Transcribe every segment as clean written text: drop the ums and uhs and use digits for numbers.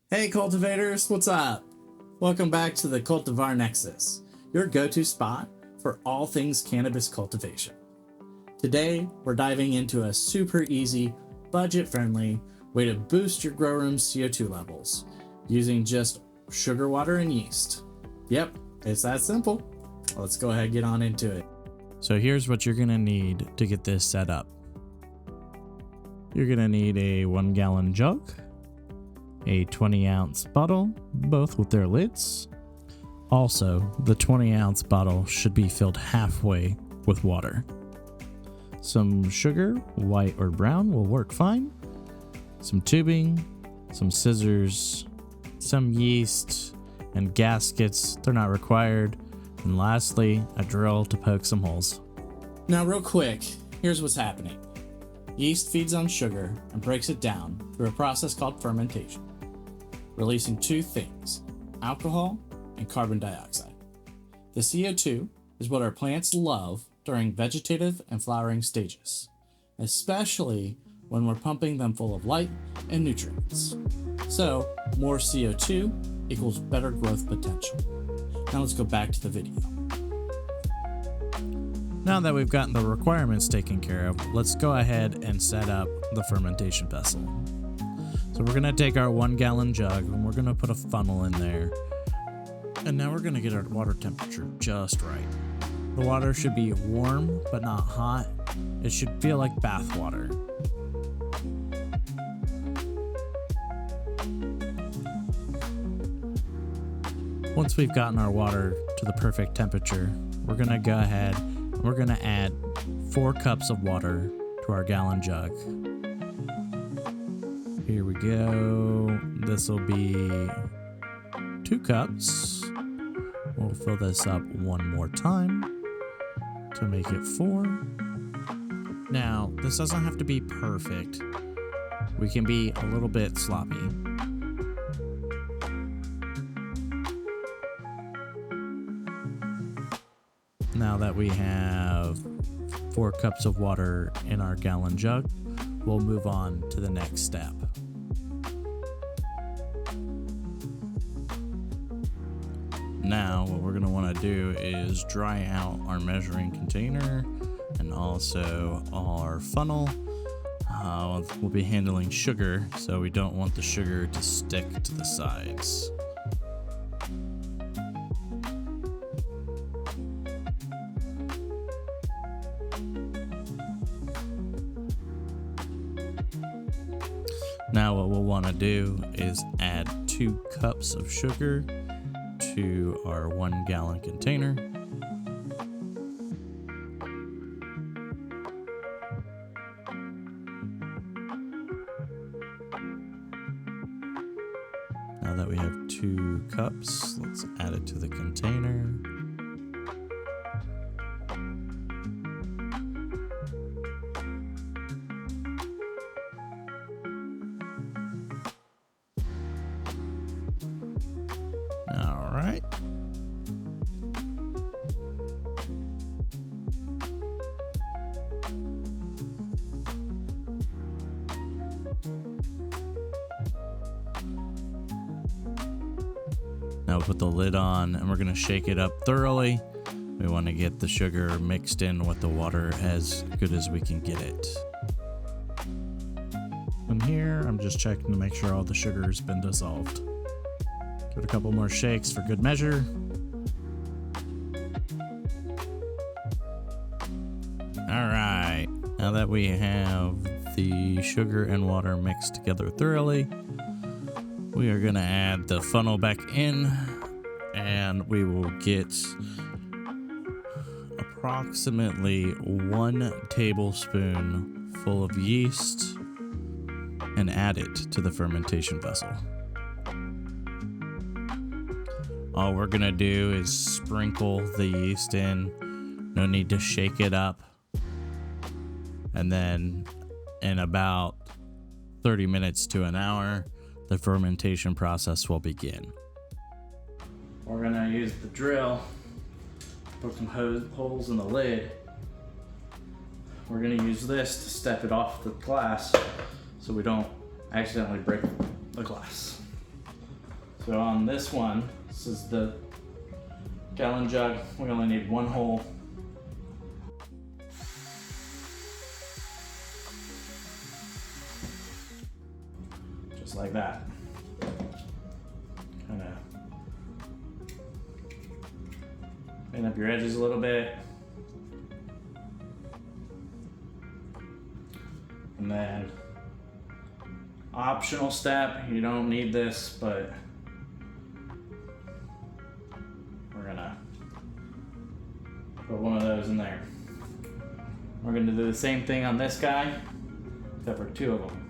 Hey cultivators, what's up? Welcome back to the Cultivar Nexus, your go-to spot for all things cannabis cultivation. Today, we're diving into a super easy, budget-friendly way to boost your grow room's CO2 levels using just sugar water and yeast. Yep, it's that simple. Let's go ahead and get on into it. So here's what you're gonna need to get this set up. You're gonna need a 1 gallon jug, a 20-ounce bottle, both with their lids. Also, the 20-ounce bottle should be filled halfway with water. Some sugar, white or brown, will work fine. Some tubing, some scissors, some yeast, and gaskets, they're not required. And lastly, a drill to poke some holes. Now real quick, here's what's happening. Yeast feeds on sugar and breaks it down through a process called fermentation, releasing two things, alcohol and carbon dioxide. The CO2 is what our plants love during vegetative and flowering stages, especially when we're pumping them full of light and nutrients. So, more CO2 equals better growth potential. Now let's go back to the video. Now that we've gotten the requirements taken care of, let's go ahead and set up the fermentation vessel. So we're gonna take our 1 gallon jug and we're gonna put a funnel in there. And now we're gonna get our water temperature just right. The water should be warm, but not hot. It should feel like bath water. Once we've gotten our water to the perfect temperature, we're gonna go ahead and we're gonna add 4 cups of water to our gallon jug. Here we go. This will be 2 cups. We'll fill this up one more time to make it 4. Now, this doesn't have to be perfect. We can be a little bit sloppy. Now that we have 4 cups of water in our gallon jug, we'll move on to the next step. Now, what we're going to want to do is dry out our measuring container and also our funnel. We'll be handling sugar, so we don't want the sugar to stick to the sides. Now what we'll want to do is add 2 cups of sugar to our 1 gallon container. Now that we have 2 cups, let's add it to the container. All right. Now put the lid on and we're going to shake it up thoroughly. We want to get the sugar mixed in with the water as good as we can get it. And here I'm just checking to make sure all the sugar's been dissolved. Give it a couple more shakes for good measure. All right, now that we have the sugar and water mixed together thoroughly, we are gonna add the funnel back in and we will get approximately 1 tablespoon full of yeast and add it to the fermentation vessel. All we're gonna do is sprinkle the yeast in. No need to shake it up. And then in about 30 minutes to an hour, the fermentation process will begin. We're gonna use the drill, put some holes in the lid. We're gonna use this to step it off the glass so we don't accidentally break the glass. So on this one, this is the gallon jug, we only need one hole. Just like that. Kind of clean up your edges a little bit. And then, optional step, you don't need this, but we're gonna put one of those in there. We're gonna do the same thing on this guy, except for two of them.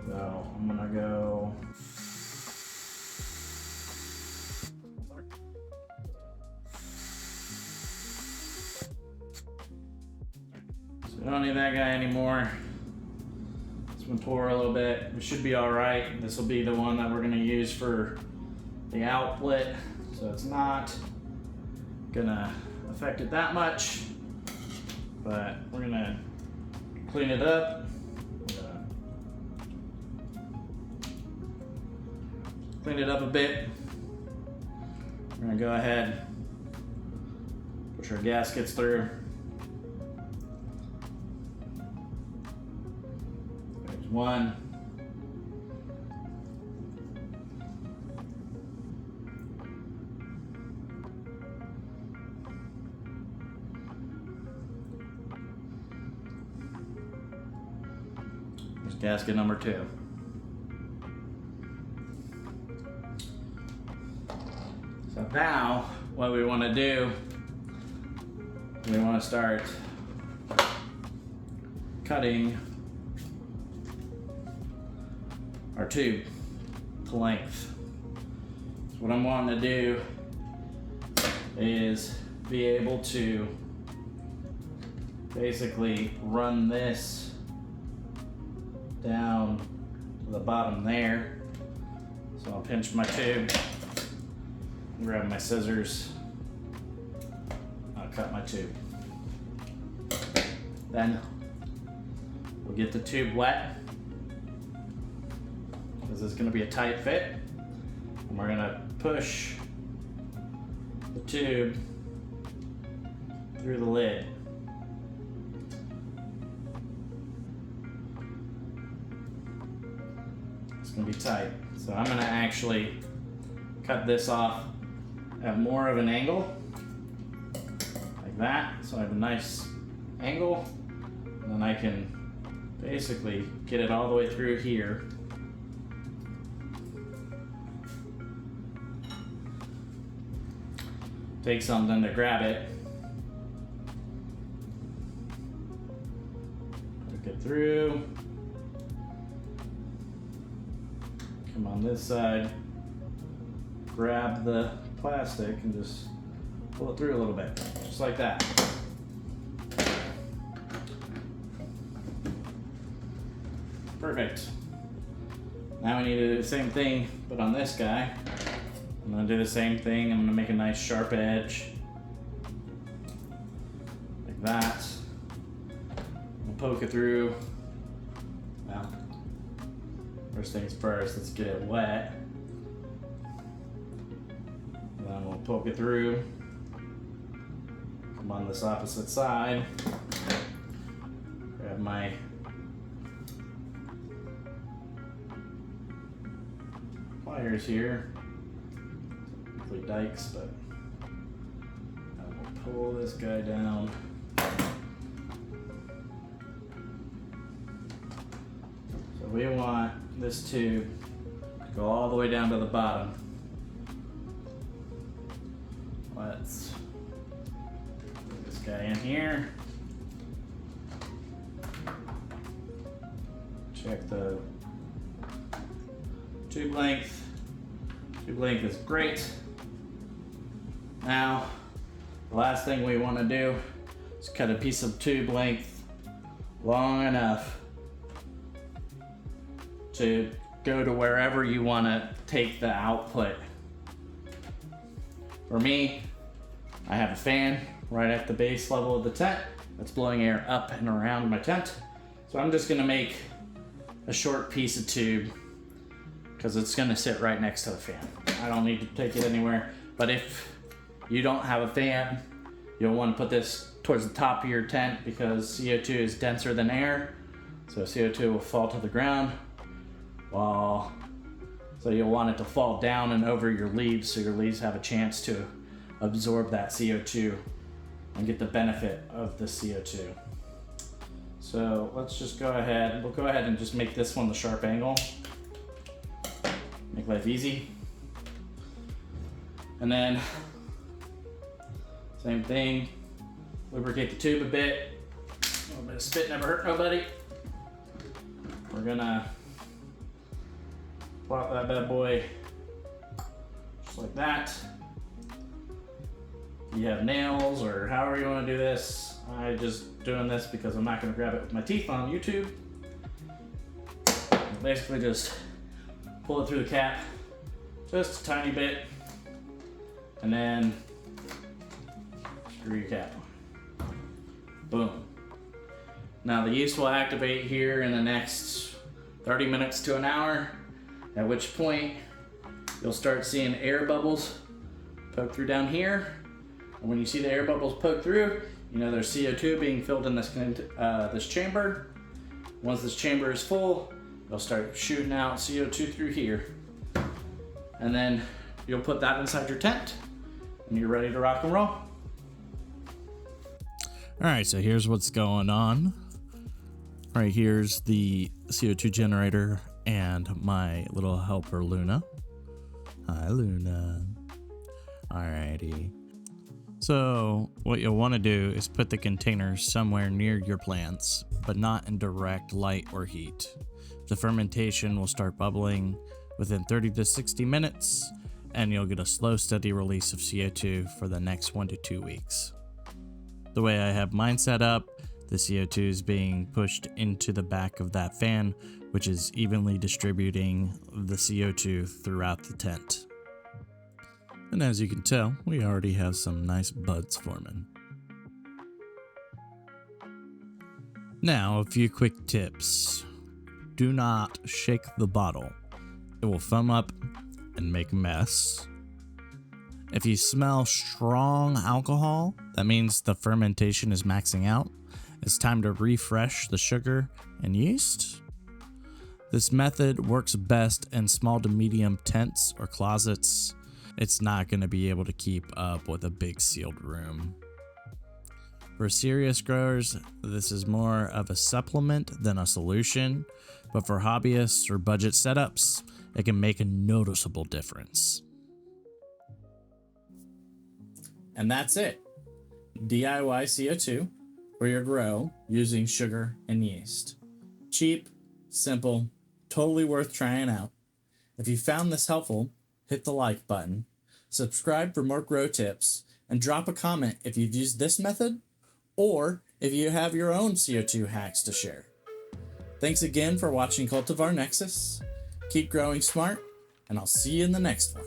So I'm gonna go. So we don't need that guy anymore. This one pour a little bit. We should be all right. This will be the one that we're gonna use for the outlet, so it's not gonna affect it that much. But we're gonna clean it up. Clean it up a bit. We're gonna go ahead, push our gaskets through. There's one. There's gasket number 2. So now, what we want to do, we want to start cutting our tube to length. So what I'm wanting to do is be able to basically run this down to the bottom there. So I'll pinch my tube, grab my scissors, I'll cut my tube. Then we'll get the tube wet, because it's going to be a tight fit, and we're going to push the tube through the lid. It's going to be tight, so I'm going to actually cut this off at more of an angle, like that, so I have a nice angle, and then I can basically get it all the way through here. Take something to grab it, poke it through, come on this side, grab the plastic and just pull it through a little bit, just like that. Perfect. Now we need to do the same thing, but on this guy. I'm gonna do the same thing. I'm gonna make a nice sharp edge, like that. I'm gonna poke it through. Well, first things first, let's get it wet. Then we'll poke it through. Come on this opposite side. Grab my pliers here. Hopefully dikes, but I will pull this guy down. So we want this tube to go all the way down to the bottom. Let's put this guy in here. Check the tube length. Tube length is great. Now, the last thing we want to do is cut a piece of tube length long enough to go to wherever you want to take the output. For me, I have a fan right at the base level of the tent that's blowing air up and around my tent. So I'm just going to make a short piece of tube because it's going to sit right next to the fan. I don't need to take it anywhere. But if you don't have a fan, you'll want to put this towards the top of your tent because CO2 is denser than air. So CO2 will fall to the ground. So you'll want it to fall down and over your leaves so your leaves have a chance to absorb that CO2 and get the benefit of the CO2. So let's just go ahead. We'll go ahead and just make this one the sharp angle. Make life easy. And then, same thing. Lubricate the tube a bit. A little bit of spit never hurt nobody. We're gonna plop that bad boy just like that. If you have nails or however you want to do this, I'm just doing this because I'm not going to grab it with my teeth on YouTube. Basically just pull it through the cap just a tiny bit and then screw your cap on. Boom. Now the yeast will activate here in the next 30 minutes to an hour, at which point you'll start seeing air bubbles poke through down here. And when you see the air bubbles poke through, you know there's CO2 being filled in this chamber. Once this chamber is full, you'll start shooting out CO2 through here. And then you'll put that inside your tent and you're ready to rock and roll. All right, so here's what's going on. Right here's the CO2 generator and my little helper Luna. Hi Luna. Alrighty. So what you'll want to do is put the containers somewhere near your plants, but not in direct light or heat. The fermentation will start bubbling within 30 to 60 minutes, and you'll get a slow, steady release of CO2 for the next 1 to 2 weeks. The way I have mine set up, the CO2 is being pushed into the back of that fan, which is evenly distributing the CO2 throughout the tent. And as you can tell, we already have some nice buds forming. Now, a few quick tips. Do not shake the bottle. It will foam up and make a mess. If you smell strong alcohol, that means the fermentation is maxing out. It's time to refresh the sugar and yeast. This method works best in small to medium tents or closets. It's not going to be able to keep up with a big sealed room. For serious growers, this is more of a supplement than a solution, but for hobbyists or budget setups, it can make a noticeable difference. And that's it. DIY CO2 for your grow using sugar and yeast. Cheap, simple, totally worth trying out. If you found this helpful, hit the like button, subscribe for more grow tips, and drop a comment if you've used this method or if you have your own CO2 hacks to share. Thanks again for watching Cultivar Nexus. Keep growing smart, and I'll see you in the next one.